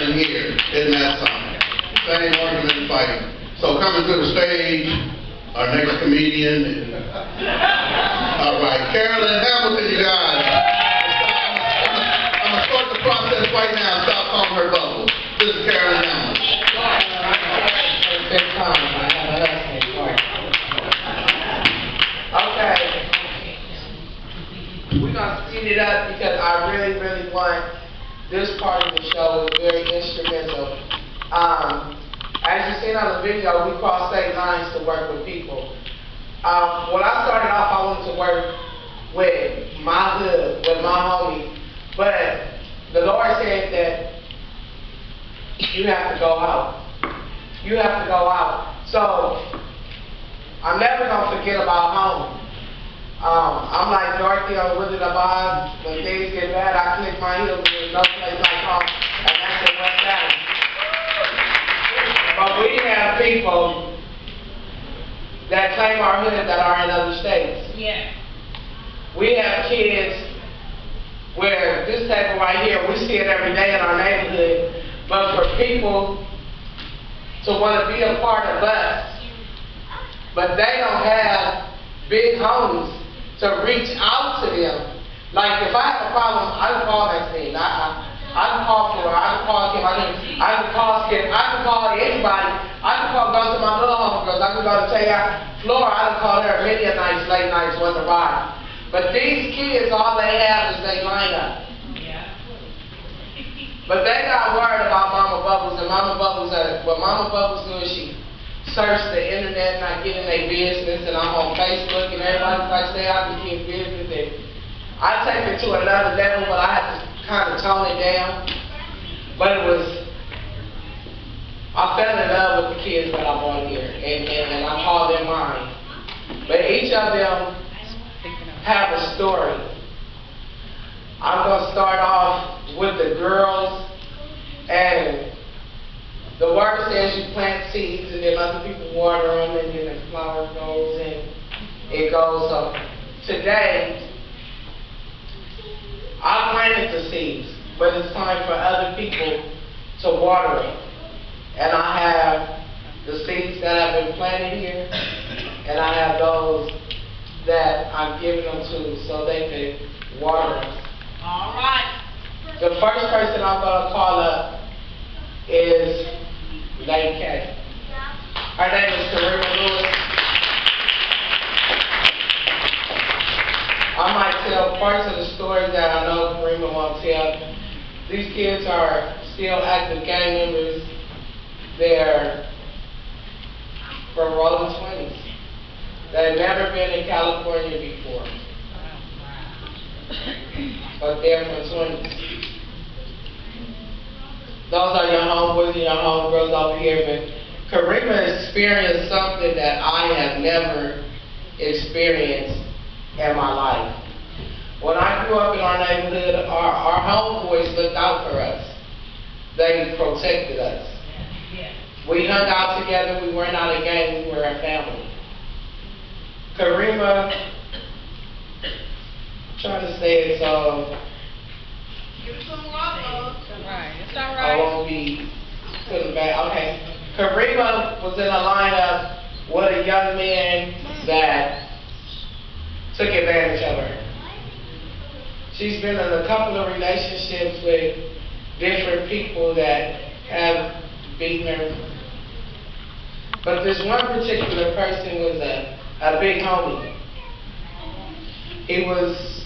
Carolyn here. Isn't that something? Same argument fighting. So coming to the stage, our next comedian. All right, Carolyn Hamilton, you guys. I'm going to start the process right now. Stop calling her bubbles. This is Carolyn Hamilton. Okay. We're going to speed it up because I really, really want this part of the show is very instrumental. As you've seen on the video, we cross state lines to work with people. When I started off, I wanted to work with my hood, with my homies, but the Lord said that you have to go out. You have to go out. So I'm never going to forget about home. I'm like Dorothy on the Wizard of Oz. When things get bad, I click my heels and there's no place like home, and that's in West Dallas. But we have people that claim our hood that are in other states. Yeah. We have kids where this table right here, we see it every day in our neighborhood, but for people to want to be a part of us, but they don't have big homes to reach out to them. Like if I have a problem, I can call Maxine. I can call Flora, I can call Kim, I can call Skipp, I can call anybody. I can go to my little homegirls, I can go to Flora, I can call her many a nights, late nights, when to ride. But these kids, all they have is they line up. Yeah. But they got worried about Mama Bubbles, and Mama Bubbles, what Mama Bubbles knew is she searched the internet, not getting their business, and I'm on Facebook, and everybody's like, say I can get business, and I take it to another level, but I had to kind of tone it down. But it was, I fell in love with the kids that I brought here, and I call them mine. But each of them have a story. I'm going to start off with the girls, and the word says you plant seeds, and then other people water them, and then the flower goes, and it goes up. Today, I planted the seeds, but it's time for other people to water them. And I have the seeds that have been planted here, and I have those that I'm giving them to so they can water them. All right. The first person I'm going to call up is Lady K. Her name is Carolyn Lewis. I might tell parts of the stories that I know Karima won't tell. These kids are still active gang members. They're from rolling 20s. They've never been in California before. But they're from 20s. Those are your homeboys and your homegirls over here, but Karima experienced something that I have never experienced in my life. When I grew up in our neighborhood, our homeboys looked out for us. They protected us. We hung out together, we were not a gang, we were a family. Karima, I'm trying to say it so It's all right. It's all I right. won't be putting back. Okay. Karima was in a lineup with a young man that took advantage of her. She's been in a couple of relationships with different people that have beaten her. But this one particular person was a big homie. He was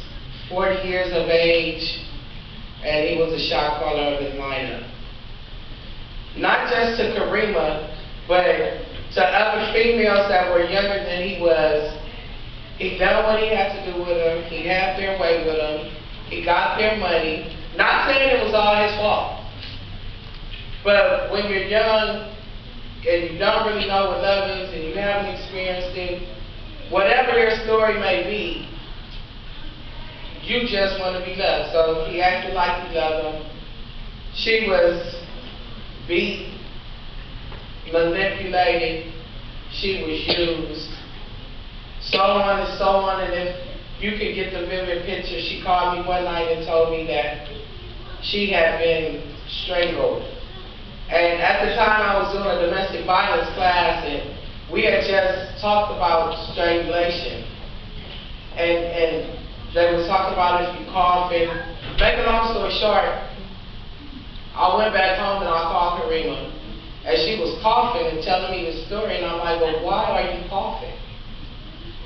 40 years of age, and he was a shot caller of his lineup. Not just to Karima, but to other females that were younger than he was. He done what he had to do with them. He had their way with them. He got their money. Not saying it was all his fault. But when you're young and you don't really know what love is and you haven't experienced it, whatever your story may be, you just want to be loved. So he acted like he loved them. She was beat, manipulated, she was used, so on and so on. And if you could get the vivid picture, she called me one night and told me that she had been strangled And at the time, I was doing a domestic violence class, and we had just talked about strangulation. And they was talking about if you cough, and make a long story short, I went back home and I called Karima, and she was coughing and telling me the story, and I'm like, well, why are you coughing?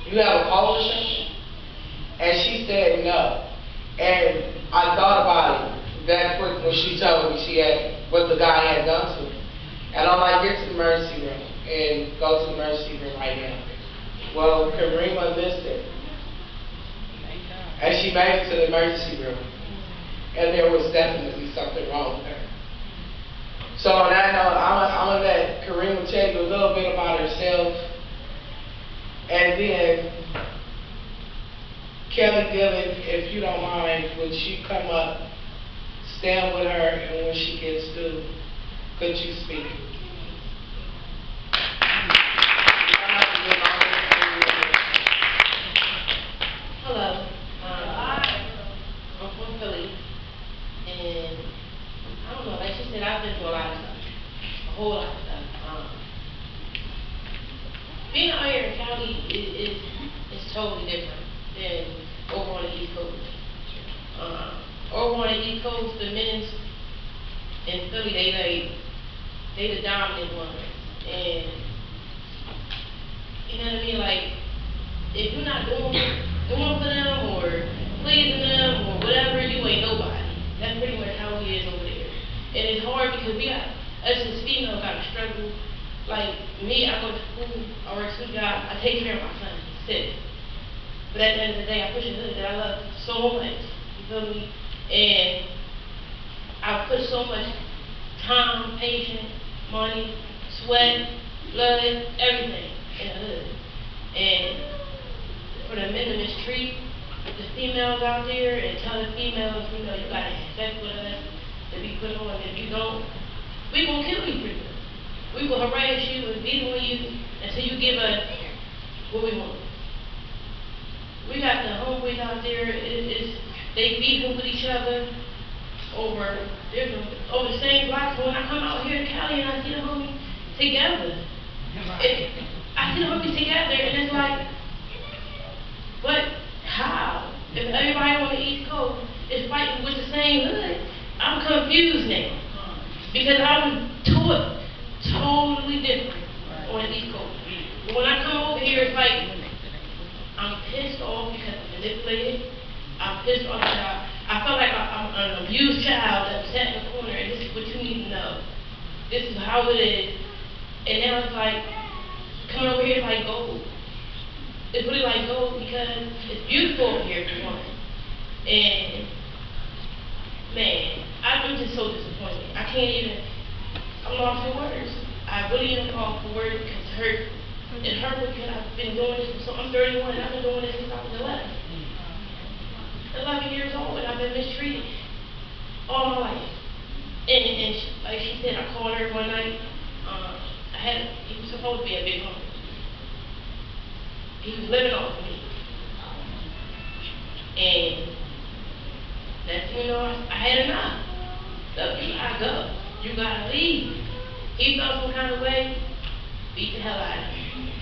You have a cold or something? And she said no. And I thought about it that quick when she told me what the guy had done to her. And I'm like, get to the emergency room and go to the emergency room right now. Well, Karima missed it. And she made it to the emergency room. And there was definitely something wrong with her. So on that note, I'm going to let Karima tell you a little bit about herself. And then, Kelly Dillon, if you don't mind, would you come up, stand with her, and when she gets through, could you speak? Hello. I'm from Philly, and I don't know, like she said, I've been through a lot of stuff, a whole lot of stuff. Being out here in County is totally different than over on the East Coast. Over on the East Coast, the men in Philly, they the dominant ones, and you know what I mean. Like, if you're not doing for them or pleasing them or whatever, you ain't nobody. That's pretty much how it is over there. And it's hard because us as females gotta struggle. Like me, I go to school, I work 2 jobs, I take care of my son, he's sick. But at the end of the day, I push a hood that I love so much, you feel me? And I put so much time, patience, money, sweat, blood, everything in the hood. And for the men to mistreat the females out there and tell the females, you know, you gotta have sex with us, to be put on, if you don't, we gonna kill you pretty much. We will harass you and beat on you until you give us what we want. We got the homeboys out there, they beefing with each other over the same block. So when I come out here to Cali and I see the homies together, I see the homies together and it's like, but how? If everybody on the East Coast is fighting with the same hood, I'm confused now. Because I was taught totally different on the East Coast. But when I come over here, it's like, I'm pissed off because I'm manipulated. I'm pissed off because I feel like I'm an abused child that was sat in the corner, and this is what you need to know. This is how it is. And now it's like, coming over here is like gold. It's really like gold because it's beautiful over here, for one. And, man, I'm just so disappointed. I can't even, I'm lost for words. I really am lost for words because it hurt. It hurt because I've been doing this, so I'm 31 and I've been doing this since I was 11. 11 years old and I've been mistreated all my life. And like she said, I called her one night. He was supposed to be a big homie. He was living off of me. And that's, you know, I had enough. So you gotta go. You gotta leave. He felt some kind of way, beat the hell out of me.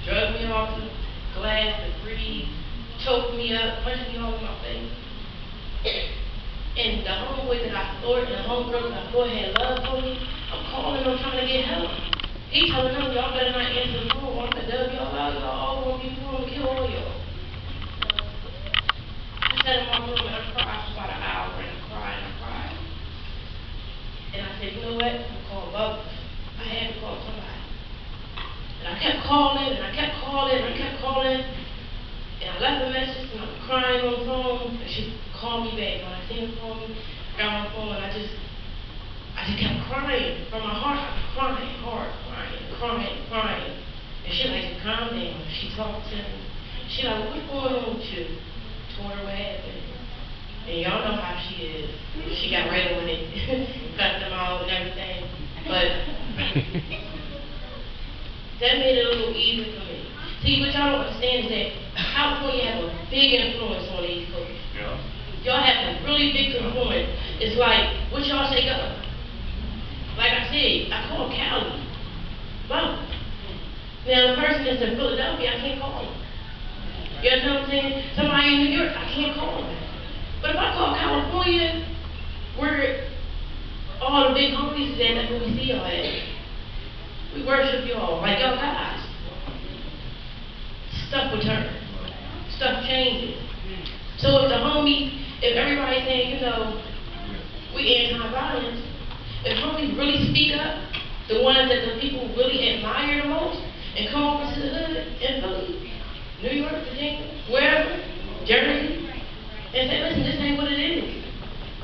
Drug me off the glass, the breeze, choked me up, punched me all in my face. And the homeboy that I thought, and the homegirl that I thought had love for me, I'm calling them trying to get help. He telling them, y'all better not answer the phone. I'm gonna dub y'all out, y'all all gonna be born to kill all y'all. I sat in my room and I cried for about an hour, and I cried. And I said, you know what? I'm gonna call Bubba. I had to call somebody. And I kept calling, and I kept calling, and I kept calling. And I left a message, and I was crying on the phone, and she called me back. When I seen her call me, I got on the phone, and I just kept crying from my heart. I was crying hard, crying. And she like, calm down. She talked to me. She like, what's going on with you? Told her what happened. And y'all know how she is. She got rid of it, cut them out and everything. But that made it a little easier for me. See, what y'all don't understand is that California have a big influence on the East Coast. Yeah. Y'all have a really big influence. It's like, what y'all say go. Like I said, I called Cali. Both. Now, the person that's in Philadelphia, I can't call them. You know what I'm saying? Somebody in New York, I can't call them. But if I call California, where all the big homies is at, that's where we see y'all at. We worship y'all like y'all guys. Stuff will turn. Stuff changes. So if the homie, if everybody's saying, you know, we anti-violence, if homies really speak up, the ones that the people really admire the most, and come over to the hood in Philly, New York, Virginia, wherever, Jersey, and say, listen, this ain't what it is.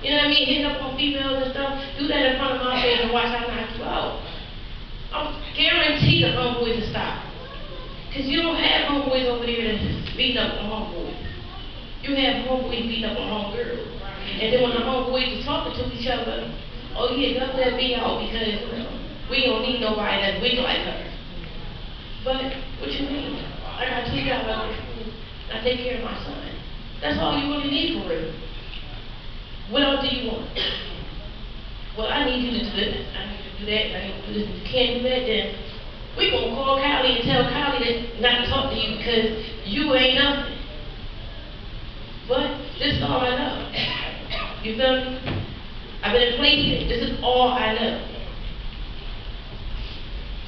You know what I mean? Hitting up on females and stuff, do that in front of my face and watch how I knock you out. I guarantee the homeboys to stop. Because you don't have homeboys over there that's beating up on homeboys. You have homeboys beating up on homegirls. And then when the homeboys are talking to each other, oh yeah, dump that B out because we don't need nobody that's weak like her. But what you mean? I got 2 jobs out of school. I take care of my son. That's all you really need for real. What else do you want? Well, I need you to do this. I need you to do that. I need you to do this. If you can't do that, then we gonna call Kylie and tell Kylie that not to talk to you because you ain't nothing. But this is all I know. You feel me? I've been in placement. This is all I know.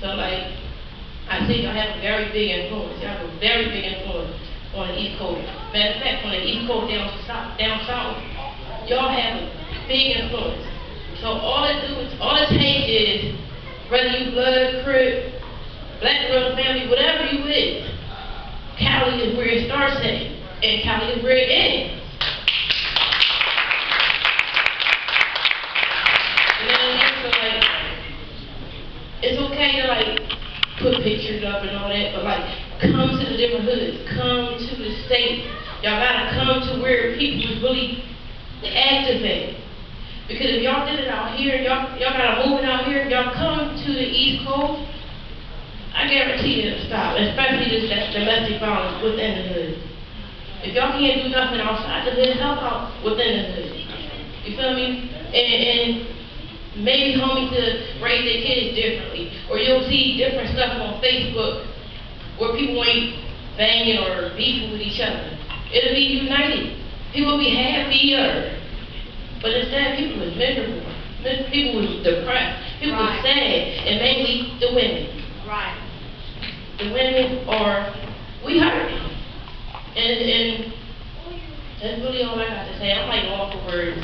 So like, I think I have a very big influence. You have a very big influence on the East Coast. Matter of fact, on the East Coast down south, y'all have a big influence. So all it takes is, whether you blood, crip, black girl family, whatever you is, Cali is where it starts at, and Cali is where it ends. You know what I mean? So like, it's okay to like put pictures up and all that, but like, come to the different hoods, come to the state. Y'all gotta come to where people is really active. Because if y'all did it out here, y'all got a movement out here, y'all come to the East Coast, I guarantee it'll stop, especially this domestic violence within the hood. If y'all can't do nothing outside the hood, help out within the hood. You feel me? And maybe homies to raise their kids differently. Or you'll see different stuff on Facebook where people ain't banging or beefing with each other. It'll be united. People will be happier. But instead, people is miserable. People is depressed. People is sad. And mainly the women. Right. The women are, we hurt. And that's really all I got to say. I'm like all for words.